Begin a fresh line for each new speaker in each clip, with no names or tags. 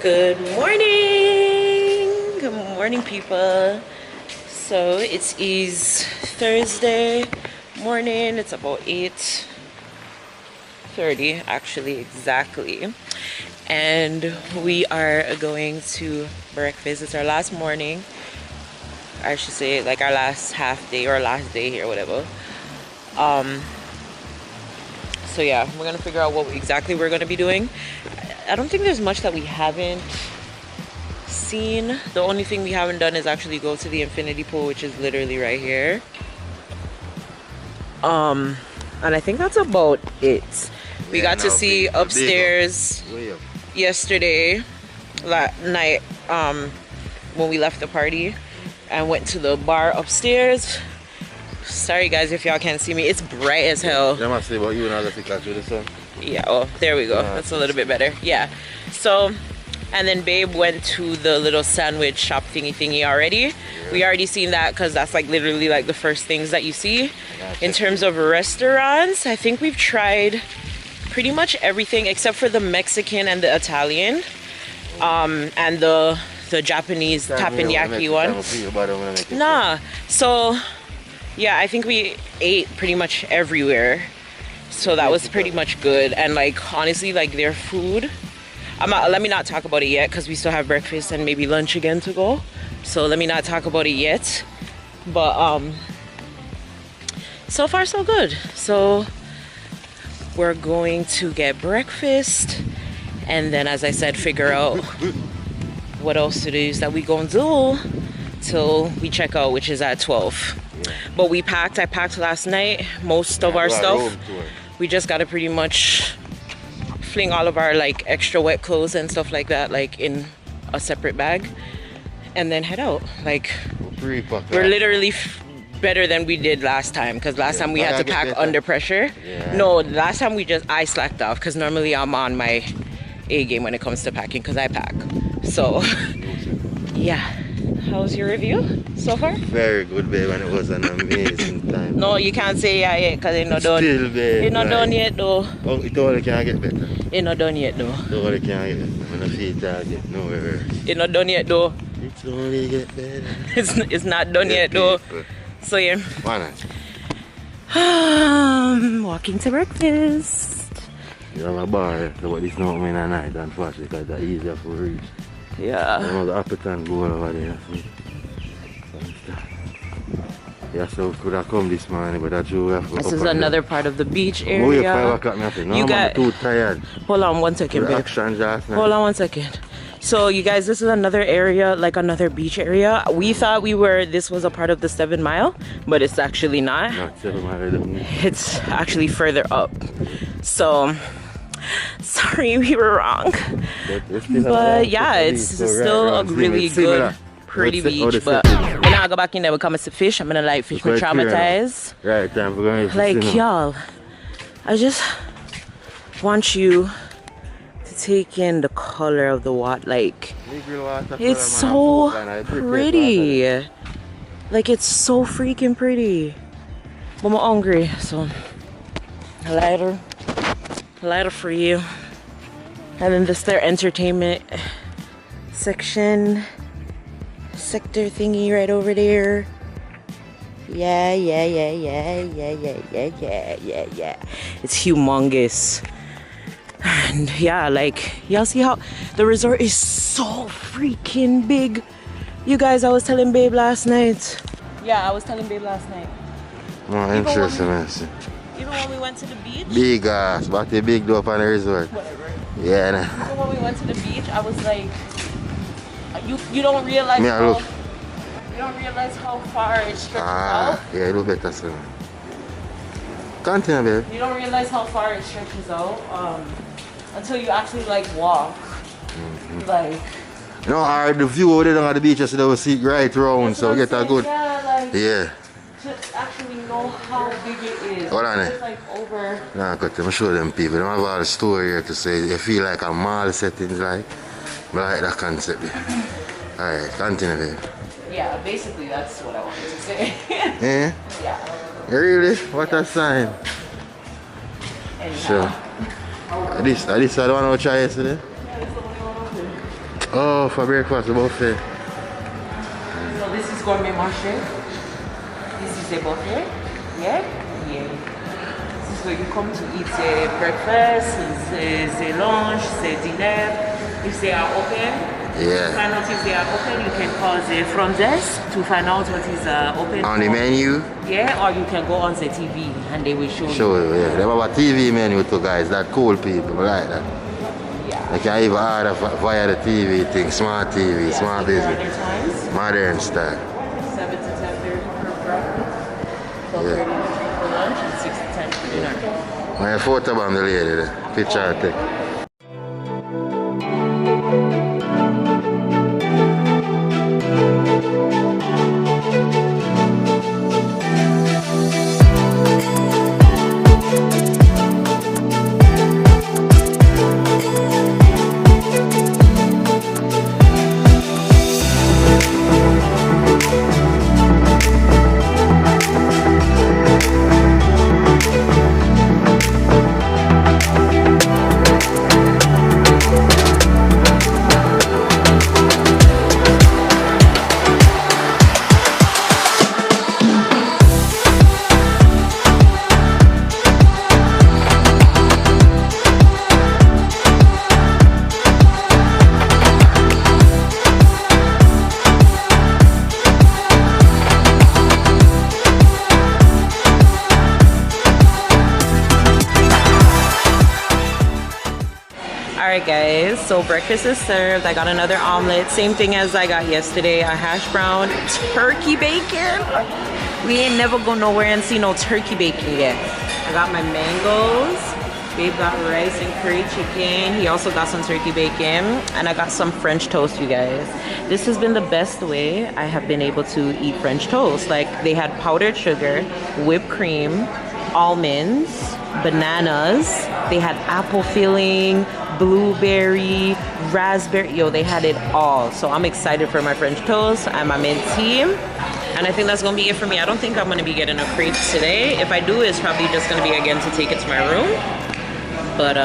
Good morning! Good morning, people. So it is Thursday morning. It's about 8:30 actually, exactly. And we are going to breakfast. It's our last morning. I should say like our last half day or last day here, whatever. So yeah, we're gonna figure out what exactly we're gonna be doing. I don't think there's much that we haven't seen. The only thing we haven't done is actually go to the infinity pool, which is literally right here. And I think that's about it. We got to see upstairs yesterday night when we left the party and went to the bar upstairs. Sorry guys if y'all can't see me, it's bright as hell. Yeah, oh, there we go. That's a little bit better. Yeah. So, and then Babe went to the little sandwich shop thingy already. Yeah. We already seen that because that's like literally like the first things that you see. In terms of restaurants, I think we've tried pretty much everything except for the Mexican and the Italian. And the Japanese teppanyaki one. Nah. So, yeah, I think we ate pretty much everywhere. So that was pretty much good. And like honestly, like their food, let me not talk about it yet because we still have breakfast and maybe lunch again to go. So let me not talk about it yet. But so far so good. So we're going to get breakfast and then, as I said, figure out what else it is that we gonna do till we check out, which is at 12. But I packed last night most of our stuff. We just gotta pretty much fling all of our like extra wet clothes and stuff like that like in a separate bag and then head out. Like we're literally better than we did last time because last time we had to pack under pressure. No, last time I slacked off because normally I'm on my A game when it comes to packing because I pack. So yeah. How's your review so far?
Very good, babe, and it was an amazing time.
No, you can't say yeah yet because it's not done.
Still, babe.
It's not done yet, though.
Oh, it only can get better.
It's not done yet, though.
It only can get better. When I feel target, nowhere.
It's not done yet, though.
It's only get better.
It's not done yet, though. So yeah.
Why not?
Walking to breakfast.
You have a bar, so what this not mean at night, unfortunately, because that's easier for reach.
Yeah.
I know the appetite go over there. Yeah, so could have come this morning, but that's true.
This is another part of the beach area.
You got too tired.
Hold on 1 second, babe. Hold on 1 second. So you guys, this is another area, like another beach area. We thought this was a part of the 7 Mile, but it's actually not.
Not 7 Mile.
It's actually further up. So sorry, we were wrong. But yeah, it's still a really good, pretty beach. But when I go back in there, we come to fish. I'm gonna like fish me traumatized.
Right, time for going.
Like y'all, I just want you to take in the color of the water. Like it's so pretty. Like it's so freaking pretty. But I'm hungry, so lighter for you. And then this their entertainment sector thingy right over there. Yeah. It's humongous. And yeah, like y'all see how the resort is so freaking big. You guys, I was telling Babe last night. Yeah, I was telling Babe last night.
Oh, interesting.
Even when we went to the beach.
Big ass, but the big door on the resort.
Whatever.
Yeah. Nah.
Even when we went to the beach, I was like, you don't realize how far it stretches out.
Yeah, it looks better, sir. Continue, babe.
You don't realize how far it stretches out until you actually like walk. Like.
No, the view over there on the beach, so they will see right round, so get a good.
Yeah, like,
yeah.
To actually know how big it is.
Hold on,
it's like over.
Nah, got to show them people. They don't have all the story here to say. They feel like a mall settings, like. But I like that concept. Alright, continue, babe.
Yeah, basically that's what I wanted to say.
Yeah?
Yeah.
Really? What a sign.
Anyhow.
Sure. This I don't want to try yesterday?
Yeah, this is the only one over there.
Oh, for breakfast, the buffet.
So this is gourmet marché. This is a buffet. Yeah? Yeah. This is where you come to eat breakfast, the lunch, the dinner. If they are open,
Yeah.
to find out if they are open, you can call the front desk to find out what is open.
On the menu?
Yeah, or you can go on the TV and they will show you.
Show you, yeah. They have a TV menu too, guys. That cool people, I like that.
Yeah.
They can even order via the TV thing, smart TV,
Yeah,
smart business. Modern style.
7 to 10:30 for breakfast, 12:30 for lunch, and 6 to 10 for dinner.
My photo bomb the lady there. Picture I take.
Alright guys, so breakfast is served. I got another omelet, same thing as I got yesterday, a hash brown, turkey bacon. We ain't never go nowhere and see no turkey bacon yet. I got my mangoes, babe got rice and curry chicken. He also got some turkey bacon, and I got some French toast, you guys. This has been the best way I have been able to eat French toast. Like, they had powdered sugar, whipped cream, almonds, bananas, they had apple filling, blueberry, raspberry, yo, they had it all. So I'm excited for my French toast and my mint tea, and I think that's gonna be it for me. I don't think I'm gonna be getting a crepe today. If I do, it's probably just gonna be again to take it to my room. But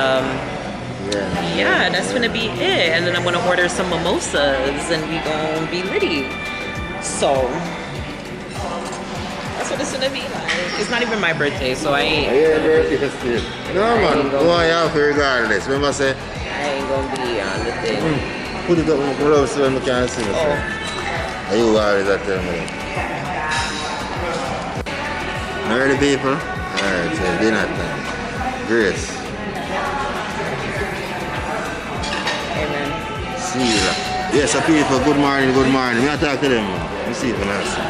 yeah, that's gonna be it. And then I'm gonna order some mimosas and we gonna be litty. So that's what it's gonna be like. It's not even my birthday, so I ain't.
Yeah, birthday still. No man, go on out regardless. Remember say?
I ain't gonna be on the thing.
Put it up on the gloves so I can see it. Are you always at them? Alright people? Alright, so dinner time. Grace.
Amen.
See you. Yes, so people, good morning, good morning. Me I talk to them. Let me see if I see.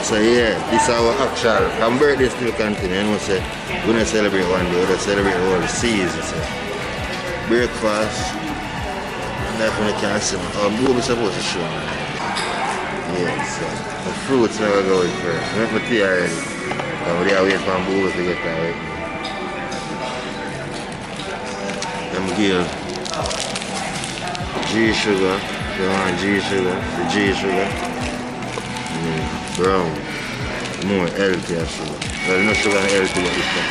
So yeah, this is our actual. Our birthday still continue. You know, say we don't celebrate one day, we don't celebrate all the season. So. Breakfast. And that's when you can see. What we supposed to show. Yeah, so the fruits never go with first. We have tea already. We are waiting for Boo to get that right. Them give G sugar. You want G sugar? The G sugar. Brown, more healthier sugar. Well, no sugar and healthy, but it's not.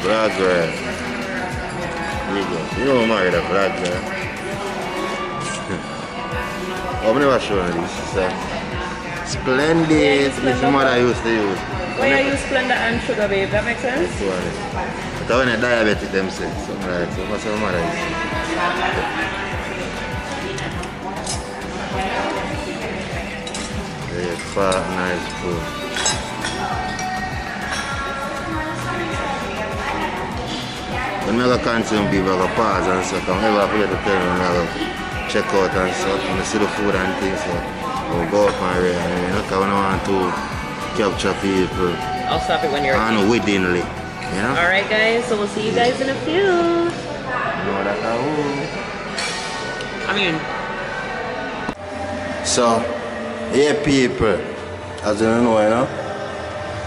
Black girl. You know, married a black girl. I've never shown this. It's splendid. This mother used to use.
Why are you Splenda and sugar, babe? That makes sense?
But when a diabetic themselves, something like that. What's the matter? Very fat, nice food. When I go consume beef, I go pause and stuff. I'm never afraid to tell me when I go check out and stuff. When I see the food and things, so I'll go up and read. I don't want to capture people.
I'll stop it when you're
and wittingly, you know?
Alright guys, so we'll see you guys in a few.
No, that's
I mean.
So, yeah people, as you know,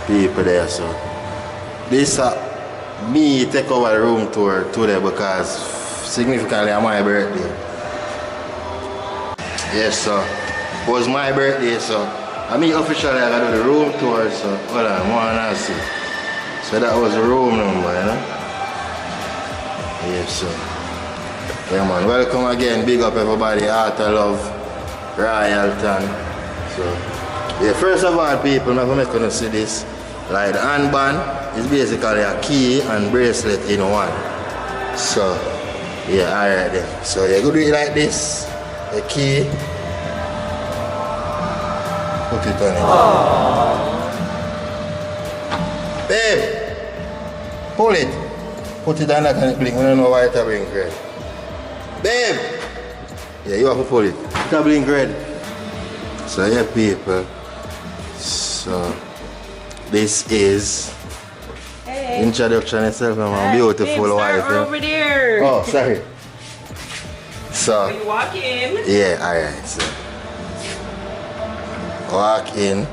people there, so. This me take over the room tour today because significantly on my birthday. Yes, so. It was my birthday, so. I mean officially I gotta do the room tour, so hold on, one and see. So that was the room number, you know? Yes, sir. Yeah man, welcome again, big up everybody, Heart of Love, Royalton. So, yeah, first of all people, I'm going to see this. Like the handband is basically a key and bracelet in one. So, yeah, alright then. So you go do it like this, the key. Put it on it. Babe, pull it. Put it on that and blink. We don't know why it's blink red. Babe! Yeah, you have to pull it. It's blink red. So yeah people. So this is introduction itself of my beautiful wife.
Over there.
Oh, sorry. So
you walk in.
Yeah, alright. So walk in.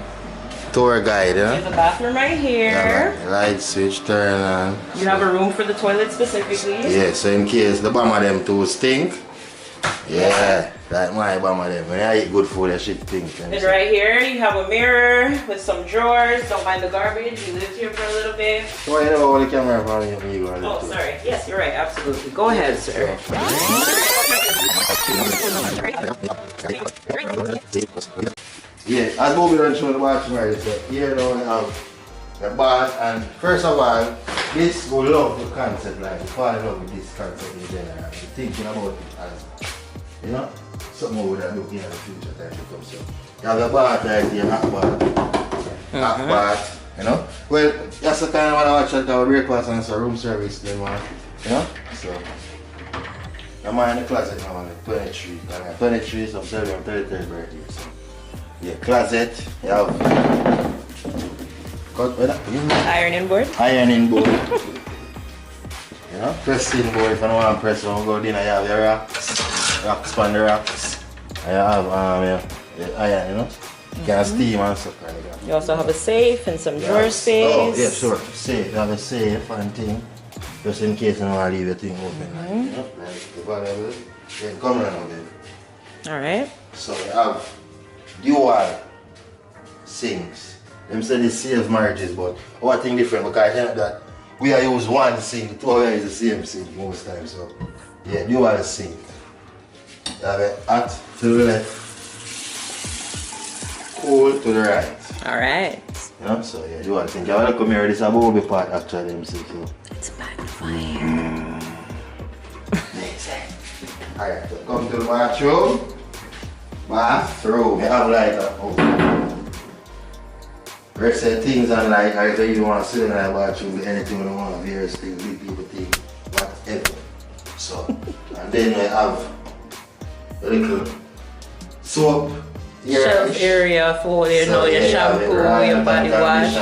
Tour guide,
There's a bathroom right here.
Yeah, light switch, turn on.
You have a room for the toilet specifically.
Yeah, so in case the bum of them two stink. Yeah, like my bum of them. When I eat good food, that shit stink.
And right here you have a mirror with some drawers. Don't mind the garbage. You lived here for a little bit.
Why you never hold the camera for me?
Oh, sorry. Yes, you're right. Absolutely. Go ahead, sir.
Yeah, as Bobby done show the bathroom right, so here now we have the bath, and first of all, this we love the concept, like we fall in love with this concept in general. We're thinking about it as, you know, something we would have looked in the future time to come. So you have the bath right here, hot bath, you know. Well, that's the kind of one I watch at our breakfast and some room service then man, you know. So I'm in the closet now, like 23, 23, so I'm celebrating 33rd birthday. So. Yeah, closet, you have
ironing board.
Ironing board. You know, pressing board if you don't want to press one, go dinner, you have your rocks on the rocks. And you have iron, you know. You can steam and stuff like that.
You also have a safe and some drawer space.
Oh, yeah, sure. Safe. You have a safe and thing. Just in case you don't want to leave your thing open. Like, you know, like the valuable. Then come around again.
Alright.
So you have dual sinks. Them say this saves marriages, but one thing different because I think that we are use one sink, two of us use the same sink most times. So yeah, dual sink. You have a hot to the left, cold to the right.
Alright.
You know, so yeah, dual sink. You have to come here, this is a Bobby part actually, them sink. So.
It's magnifier.
Alright, so come to the bathroom. Bathroom, you have like a rest of things and like either you want to sit in that bathroom with anything you want, various things, big people things, whatever. So, and then you have a little soap
shelf area for your shampoo, your body wash.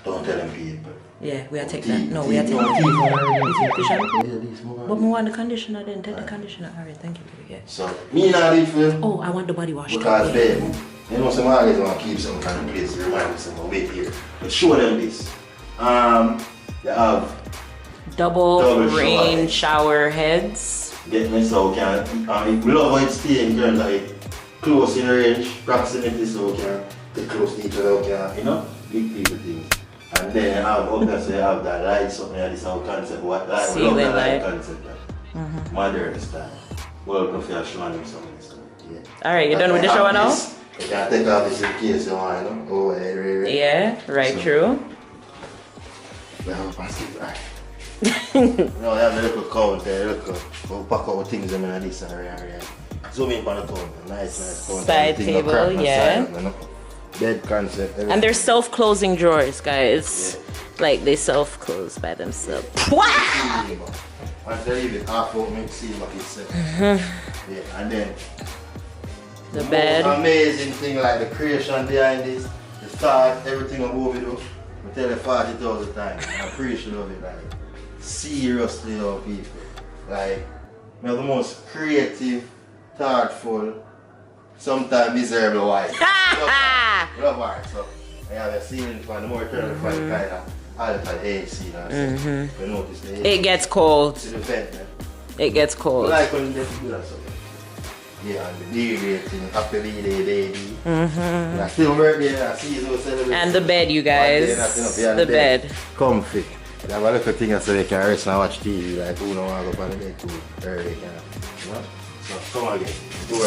Don't tell them people.
Yeah, we are taking that. No, we are taking the shampoo. But we want the conditioner then. Take the conditioner. Alright, thank you. Yeah.
So, me not leave for.
Oh, I want the body wash.
Because babe, you know some always want to keep some kind of place to remind me some wait here. But show them this. You have
double rain shower heads.
Get me so can we love how it stay in terms of like close in range, proximity so can get close to each other, can, you know, big people things. And then you have obviously you have that light something like this our concept. What like we love that light concept that modern style. Welcome for your showing them some of this stuff. Yeah.
Alright, you done with the shower now?
You can take off this in case you want, you know. Oh, right.
Yeah, right, so, true.
We have a basket, right. No, we have a little counter, we'll pack out things in this area. Zoom in on the counter, nice counter.
Side table, yeah.
Side, you know? Bed concept. Everything.
And they're self-closing drawers, guys. Yeah. Like they self-close by themselves.
Once they leave it half out, make see what it's yeah, and then
the bed.
Amazing thing like the creation behind this, the thought, everything above it. We tell you 40,000 times. I appreciate it, like seriously, love people. Like we have the most creative, thoughtful, sometimes miserable wife. Love art, so I have a ceiling fan, the more you turn the fan, kind of alter AC. You notice the AC.
It gets cold.
To the vent, man.
It gets cold.
I like when they do that, so. Yeah, and the D-Day thing, happy D-Day, baby. Yeah, still birthday, I see you celebrate.
And the bed, you guys. The bed.
Comfy. They have a little thing so they can rest and watch TV, like who don't want to go on the bed too early, you know? So come again, do it.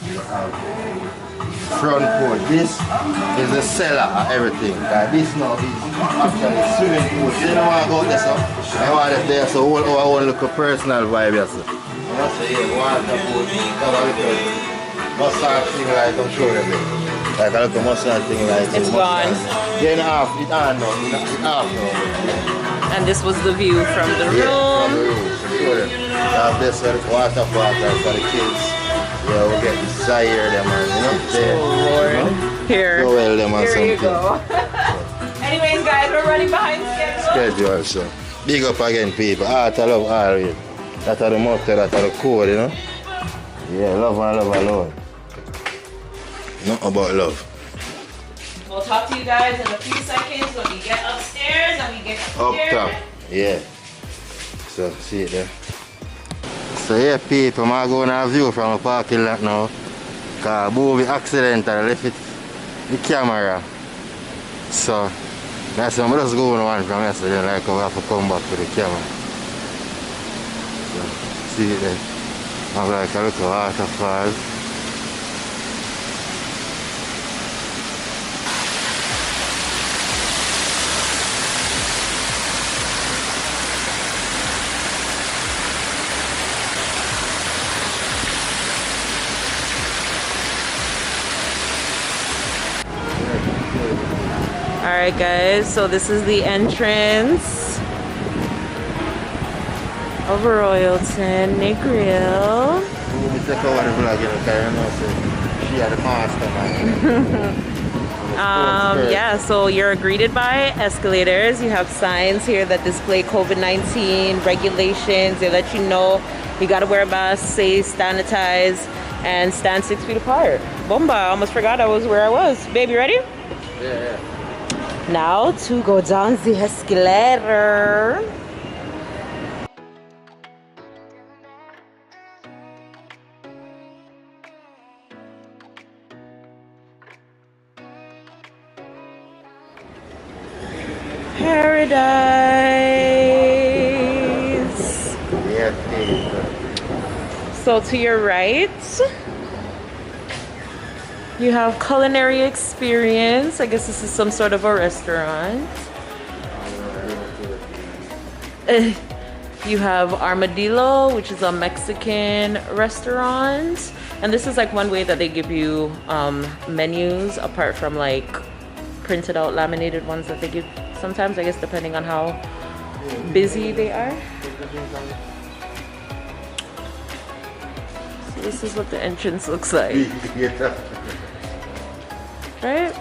You have front porch. This is the cellar of everything. This now is actually swimming pool. You don't want to go there, so I want it there, so I want to look a personal vibe. You know, so yeah, water pool, have a little massage thing like I'm sure of it. Like a little massage thing like
it's gone.
Then off, it on now, it off now.
And this was the view from the room.
From the room, sure. Have this water for the kids. Yeah, we'll get Zaire them and you know, there.
Oh Lord.
You know?
Here.
So well them and
Here you
something.
go. Anyways guys, we're running behind schedule.
So big up again people. Art I love always. That's the motto, that's the code, you know. Yeah, love and love alone. Not about love.
We'll talk to you guys in a few seconds when we get upstairs and we get
up
here.
top. Yeah. So see it there. So yeah people, I'm going to view from the parking lot now. Because movie accidentally left the camera. So that's why I'm just going one from yesterday, like I have to come back to the camera. So see it there. I'm like a little waterfall.
Alright guys, so this is the entrance of Royalton Negril. Yeah, so you're greeted by escalators. You have signs here that display COVID-19 regulations. They let you know you gotta wear a mask, stay sanitized, and stand 6 feet apart. Bomba, I almost forgot I was where I was. Baby, ready?
Yeah.
Now to go down the escalator. Paradise.
Yeah.
So to your right, you have culinary experience. I guess this is some sort of a restaurant. You have Armadillo, which is a Mexican restaurant. And this is like one way that they give you menus apart from like printed out laminated ones that they give sometimes, I guess, depending on how busy they are. So this is what the entrance looks like. Right?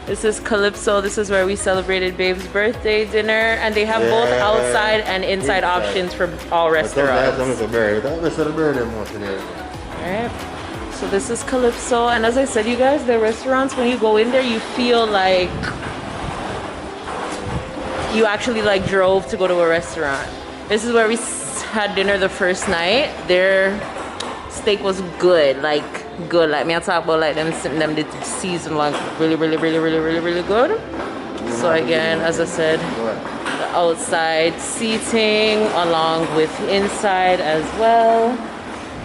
This is Calypso. This is where we celebrated Babe's birthday dinner, and they have both outside and inside options for all restaurants. Alright. So this is Calypso, and as I said, you guys, the restaurants, when you go in there, you feel like you actually like drove to go to a restaurant. This is where we had dinner the first night. Their steak was good, like good. Like me, I talk about like them did season like really good. So again, as I said, the outside seating along with inside as well.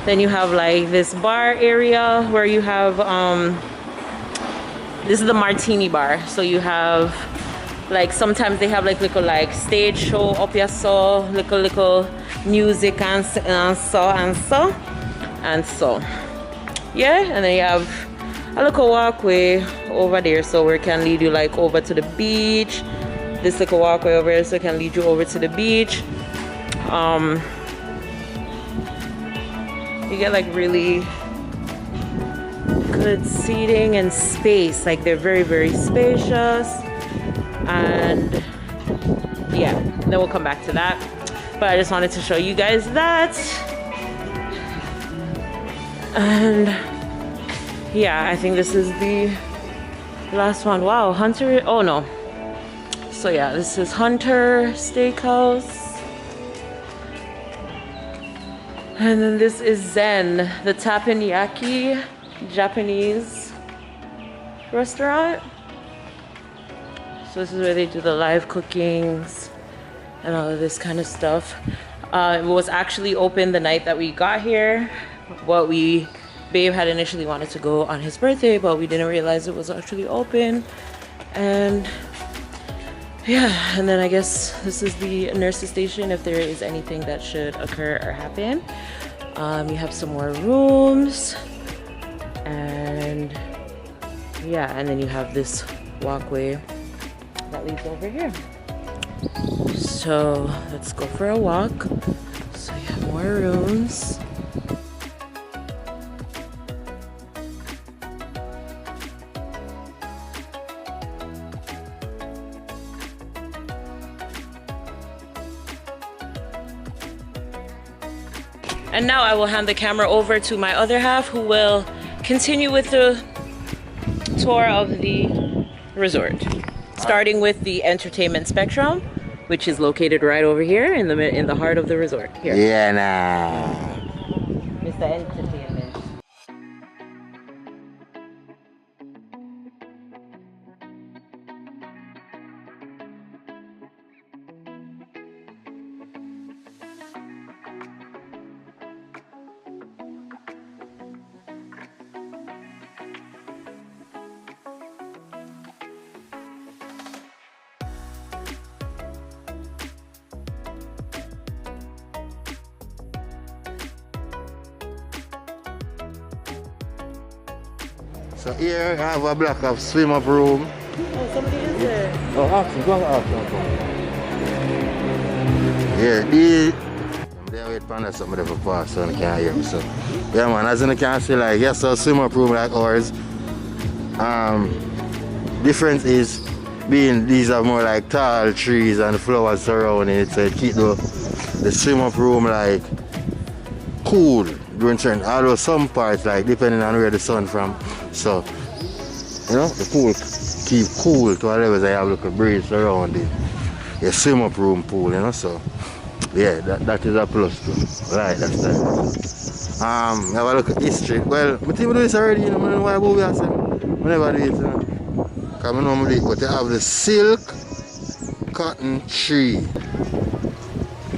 Then you have like this bar area where you have this is the martini bar. So you have like sometimes they have like little like stage show up here, so little music and so. Yeah, and then you have a little walkway over there, so where it can lead you like over to the beach. This little walkway over here, so it can lead you over to the beach. You get like really good seating and space. Like they're very spacious. And yeah, then we'll come back to that. But I just wanted to show you guys that. And yeah, I think this is the last one. Wow, Hunter, oh no. So yeah, this is Hunter Steakhouse. And then this is Zen, the teppanyaki Japanese restaurant. So this is where they do the live cookings and all of this kind of stuff. It was actually open the night that we got here. Babe had initially wanted to go on his birthday, but we didn't realize it was actually open. And yeah, and then I guess this is the nurse's station if there is anything that should occur or happen. You have some more rooms, and yeah, and then you have this walkway that leads over here. So let's go for a walk. So you have more rooms. And now I will hand the camera over to my other half, who will continue with the tour of the resort, starting with the entertainment spectrum, which is located right over here in the heart of the resort. Here.
Yeah, nah.
Mr. Entertainment.
So here I have a block of swim up room.
Oh, somebody is there.
Oh, go ask. Yeah, I'm there wait for somebody for pass so I can't hear me. So yeah man, as you can see, like yes, so swim up room like ours. Difference is being these are more like tall trees and flowers surrounding it, so it keep the swim up room like cool during certain, although some parts like depending on where the sun from. So, you know, the pool keep cool to a level that you have like a breeze around it. A swim up room pool, you know, so yeah, that is a plus too. Right, that's that. Have a look at history. Well, I think we do this already, you know, I don't know why we are saying. We never do it, you know. Because I know we do it, but they have the silk cotton tree.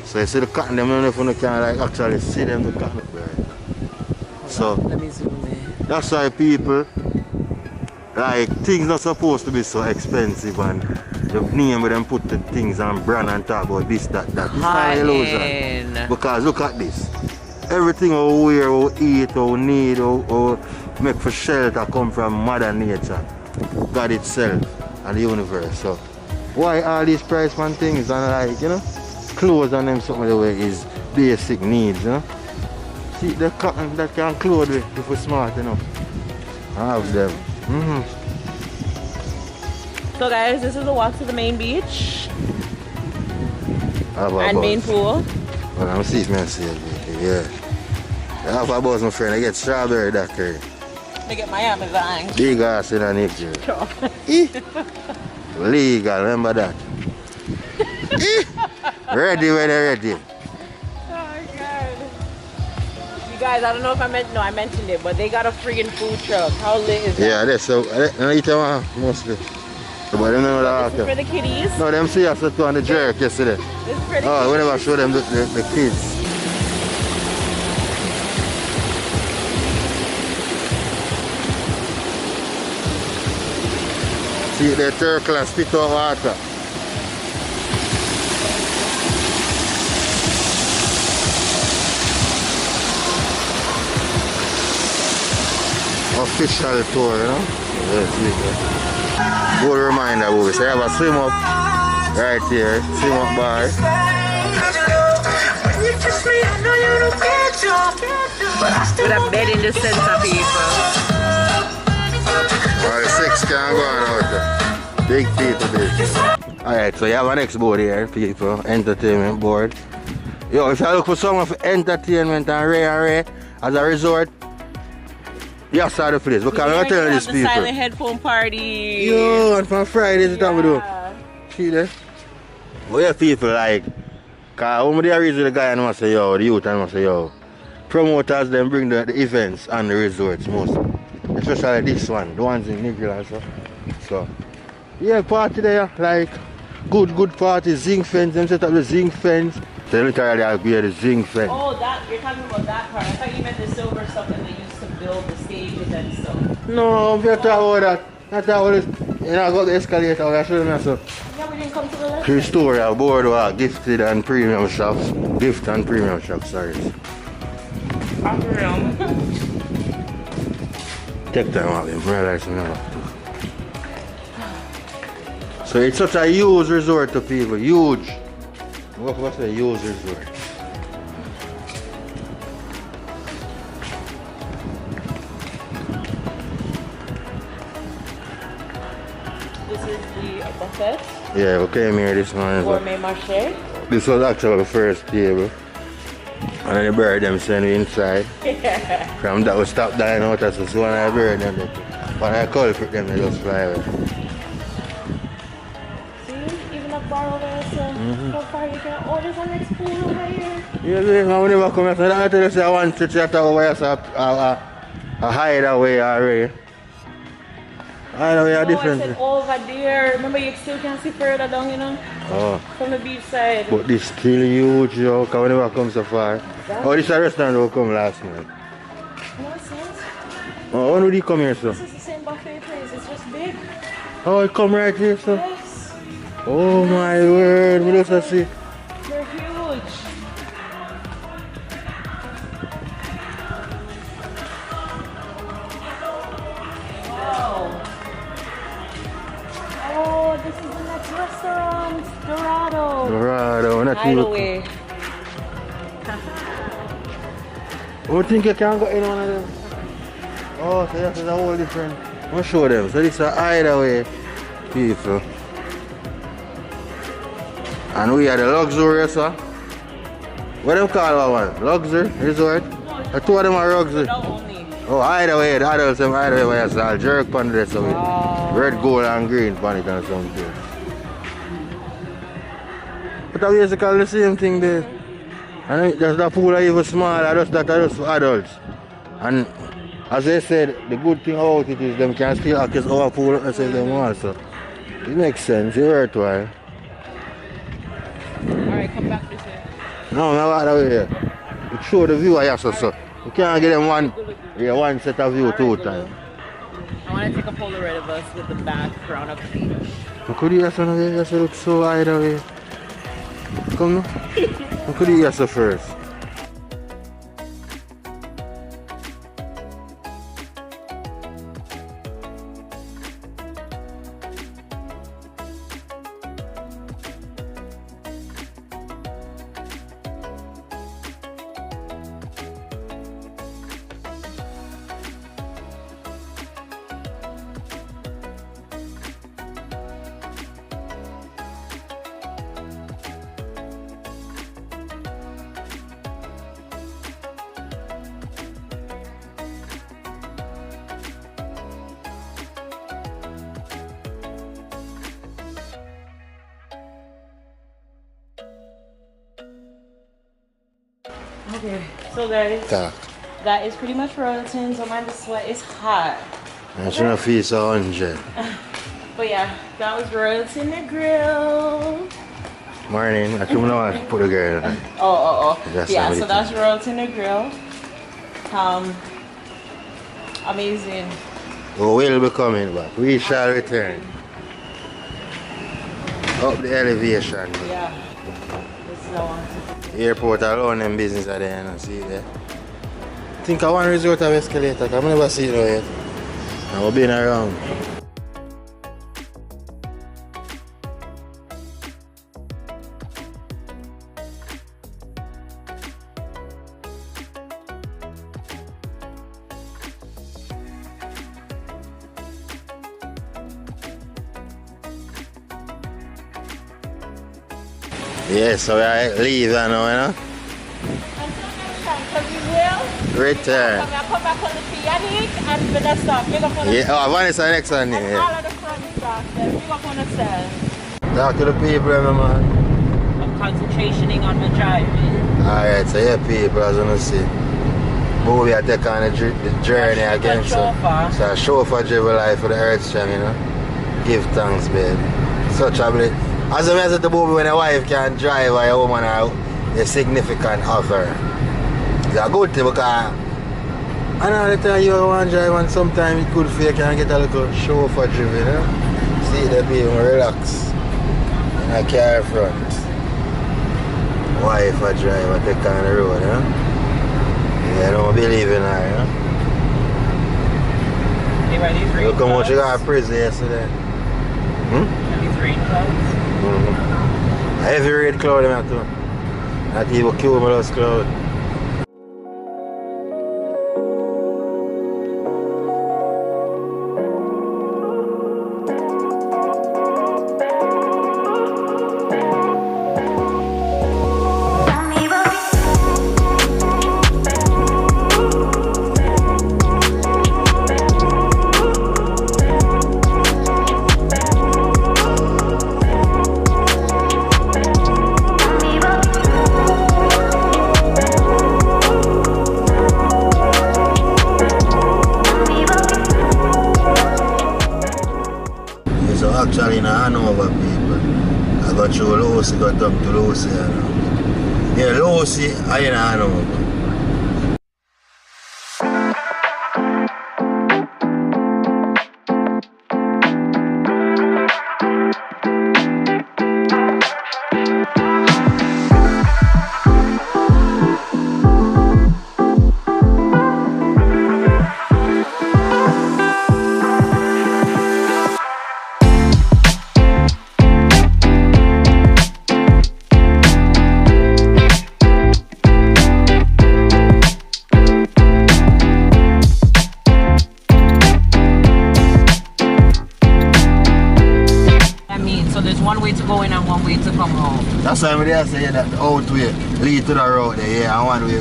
So you see the cotton, them, I don't know if you can like actually see them, the cotton there. So,
let me zoom in.
That's why people, like, things not supposed to be so expensive, and the name where them put the things on brand and talk about this, that. It's not illusion. Because look at this. Everything we wear, we eat, we need, we make for shelter come from Mother Nature, God itself, and the universe. So, why all these price man things and like, you know, clothes and them something the way is basic needs, you know? See the cotton that can clothe with if we're smart enough. I have them.
So guys, this is the walk to the main beach and main pool.
Well, I'm see if I see it. Yeah. I have a buzz, my friend. I get strawberry daiquiri.
I get Miami vine.
Big ass in a Negril. Legal, remember that. Ready when they're ready.
Guys, I don't know if I mentioned it, but they got a friggin' food truck. How lit is that?
Yeah, that's so. I eat them mostly. But them know that.
This is for the kiddies.
No, them see us on the jerk yesterday.
This is for the
kids. We never show them the kids. See, the turtle spit out water. Official tour, you know? Yes, good reminder, Bobby. So I have a swim up right here, swim up bar.
With a bed in the center, people.
All the 6 can go on out there. Big people, big. Alright, so you have an next board here, people. Entertainment board. Yo, if you look for someone for entertainment and Ray as a resort, yes, sir, the place. Because I'm telling these people.
Silent headphone party.
Yo, and from Fridays, it's time we do. See there? But yeah, people like, because when they reach the guy and I say, yo, the youth and I say, yo, promoters then bring the events and the resorts most. Especially this one, the ones in Negril also. So yeah, party there, like good party, zinc fence, them set up the zinc fence. They literally agree the zinc fence.
Oh, that you're talking about that part. I thought you meant the silver stuff that they used to build the stages and stuff.
No, I'm talking about that. Not that all this, you know, I got the escalator, I show them so.
Yeah, we didn't come to the left.
Historia, boardwalk, gifted and premium shops. Gift and premium shops, sorry. Take time out, you realize me now. So it's such a huge resort to people, huge. What's a huge resort?
This is the buffet.
Yeah, we came here this morning.
Gourmet marché.
This was actually the first table. And then the bird them send me inside. From that we stop dying out as so when I bird them. When I call for them, they just fly away.
See, even a bar over there, so how far you can. Oh, there's a next pool over here.
Yeah, I never come here. I tell you, say I want to chat over here, a hideaway already. Hideaway are different.
I said over there. Remember, you still can see further down, you know?
Oh.
From the beach side.
But this still huge, yo, because we never come so far.
Exactly.
Oh, this is a restaurant we come last night.
No, it's not.
Oh, when did you come here, sir?
This is the same buffet place, it's just big.
Oh, it come right here, sir?
Yes.
Oh my word, we just see.
They're huge. Wow. Oh, this is the next restaurant. Dorado.
Dorado, not
Hideaway.
Oh, think you can go in one of them? Oh, so that's a whole different. I'll show them. So this is a hideaway, people. And we are the luxury, sir. What do you call that one? Luxury resort? The two of them are luxury. Oh, hideaway, the adults have hideaway where you saw jerk on this with red, gold, and green on it and something. But I used to call the same thing there. And just the pool are even smaller, just that are just for adults. And as I said, the good thing about it is them can still access our pool and sell them also. It makes sense, it's worthwhile.
Alright, come back this way.
No, no, right away here. It show the view I have so. You can't get them one set of view two times.
I want to take a Polaroid of us with the background of the beach.
Could you ask one of you look so wide away? Come no? Could you ask first?
Okay, so guys, that is pretty much Royalton. Don't mind the sweat, it's hot.
I shouldn't feel so 100.
But yeah, that was Royalton Negril.
Morning, I should know how to put a girl in.
Yeah, so that's Royalton Negril. Amazing.
We will be coming back. We shall return. Up the elevation.
Yeah. It's the one.
Airport alone and business are there, you know, see there. I think I want to resort of escalator, because I never see it yet. And we've been around. Yes, so I leave now, you know? Return.
Come back on the pianic and the next stop.
Yeah, oh, Vanessa next one.
And
Yeah.
all of the front stuff, then we got on the cell.
Talk to the people, man.
I'm concentrating on my driving.
Alright, so yeah, people, as you see. Movie I take on the journey again. So a chauffeur driver life for the earth channel, you know. Give thanks, babe. Such a bliss. As I said the movie when a wife can drive or a woman or a significant other. It's a good thing because I know the time you want to drive and sometimes it could feel you can get a little chauffeur driven, you know. See the people relax in a car front. Wife a drive and take on the road, you know. Yeah, I don't believe in her, you know. Look how much you got in prison yesterday.
These rain clouds?
A heavy red cloud in that too. Not even cumulus cloud. Actually in Hanover, people. I got through Lucy, got down to Lucy. Yeah, Lucy, I in Hanover. That's why I say that the out way lead to the road there, yeah, and one way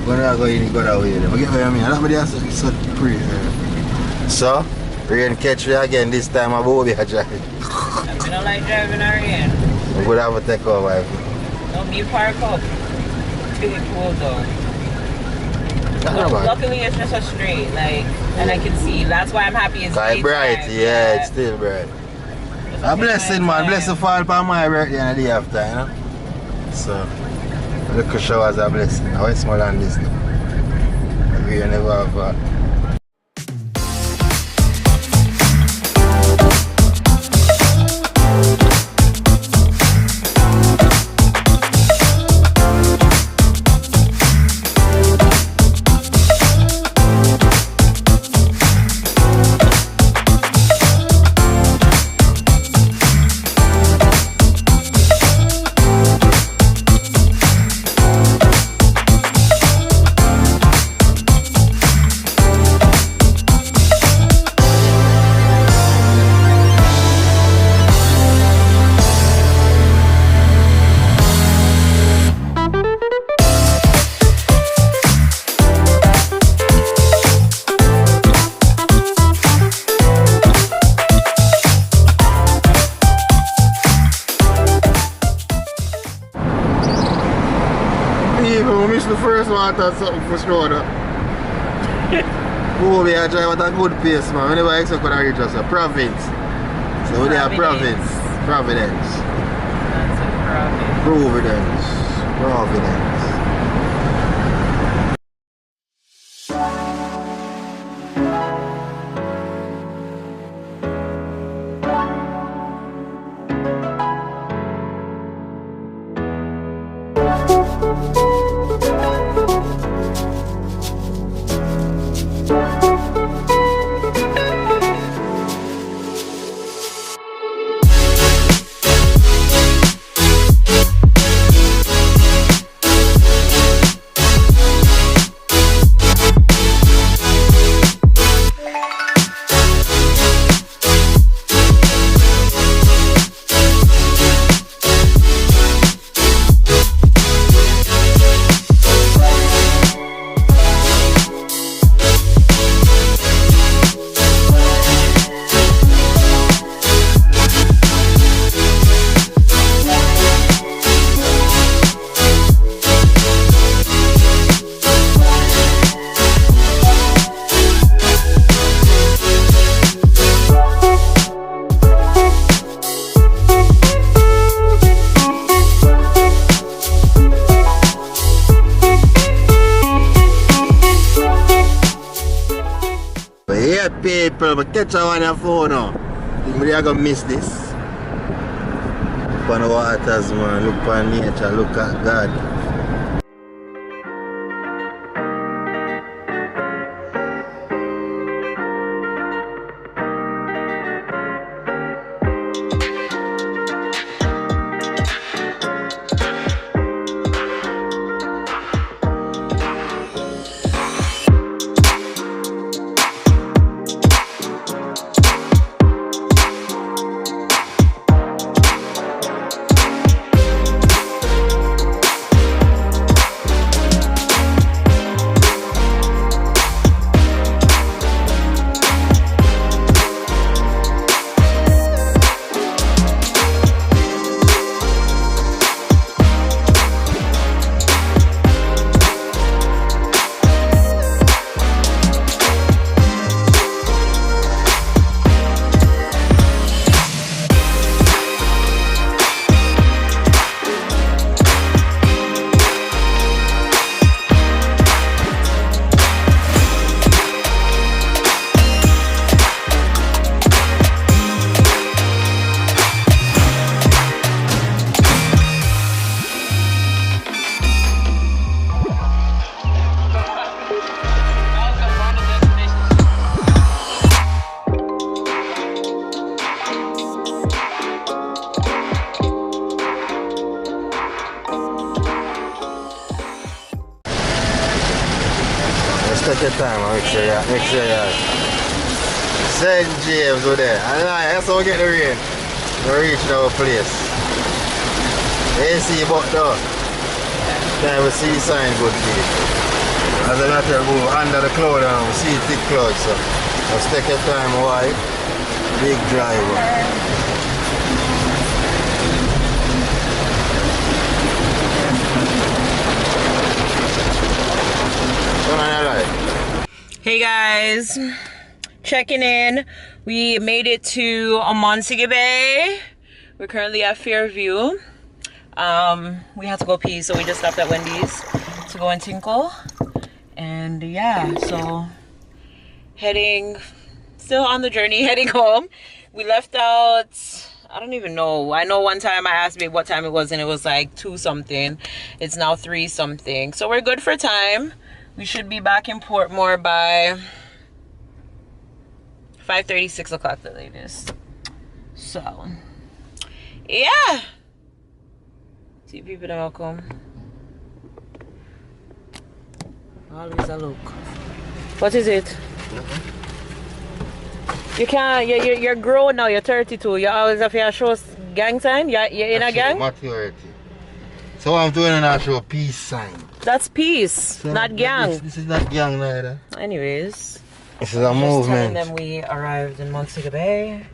when I go in, you go that way. But get what I mean? That's what I say, it's so pretty. So, rain catch me again this time, I will be a driving.
I don't like driving in rain.
I'm going to have a take over.
No, me park up. Till it cool down. Luckily it's just a straight, like, and I can see. That's why I'm happy it's
bright, yeah, it's still bright. A blessing, man. Blessing fall upon my birthday and the day after, you know. So, a little shower is a blessing. I want small than this now. We never have that. The first one or something for sure. Oh, we are driving at a good pace, man. We never expect to reach us a province. So we are province. Providence.
That's a
Providence. Providence. But yeah, people, but catch on your phone now. We are gonna miss this. Look on the waters, man. Look on nature. Look at God. Take your time, make sure you're St. James over there. And that's how we get the rain. We reach our place. AC but though. Then we see sign good people. As I not go under the cloud and we see thick clouds, so just take your time, wide. Big driver.
Hey guys, checking in. We made it to Montego Bay. We're currently at Fairview. We had to go pee, so we just stopped at Wendy's to go and tinkle. And yeah, so still on the journey, heading home. We left out, I don't even know. I know one time I asked me what time it was and it was like 2 something. It's now 3 something. So we're good for time. We should be back in Portmore by 5:30, 6 o'clock the latest. So, yeah. See people that will come. Always a look. What is it? You can't, you're grown now, you're 32. You always have to show gang sign? You're in a gang?
Maturity. So I'm doing an show peace sign.
That's peace,
so
not gang.
This is not gang neither.
Anyways.
This is a movement.
Just telling them we arrived in Montego Bay.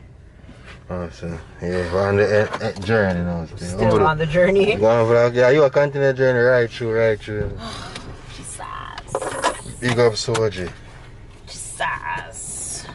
Oh, so yeah, we're on the journey now.
Still on the journey.
Going vlog, yeah, you are continuing the journey right through.
Jesus.
Big up Soji.
Jesus.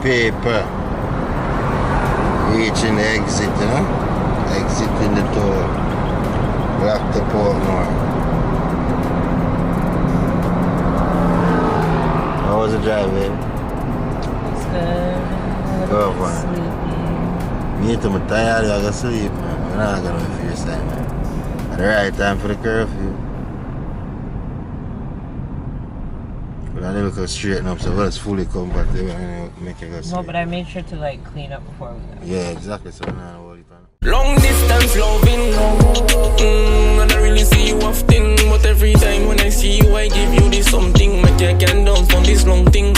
paper. Reaching the exit, you know? Exiting the door. Back to Portmore. How was the drive, baby?
It's good.
Go on. Me too, I'm tired, I gotta sleep, man. I'm not gonna wait for your time, man. At the right time for the curfew. But I never go straighten up, so it's fully compatible and make you go sleep.
No, but I made sure to like clean up before we left.
Yeah, exactly, so now I know what you can.
Long distance loving, and I really see you often. But every time when I see you, I give you this something. Make you can dance on this long thing.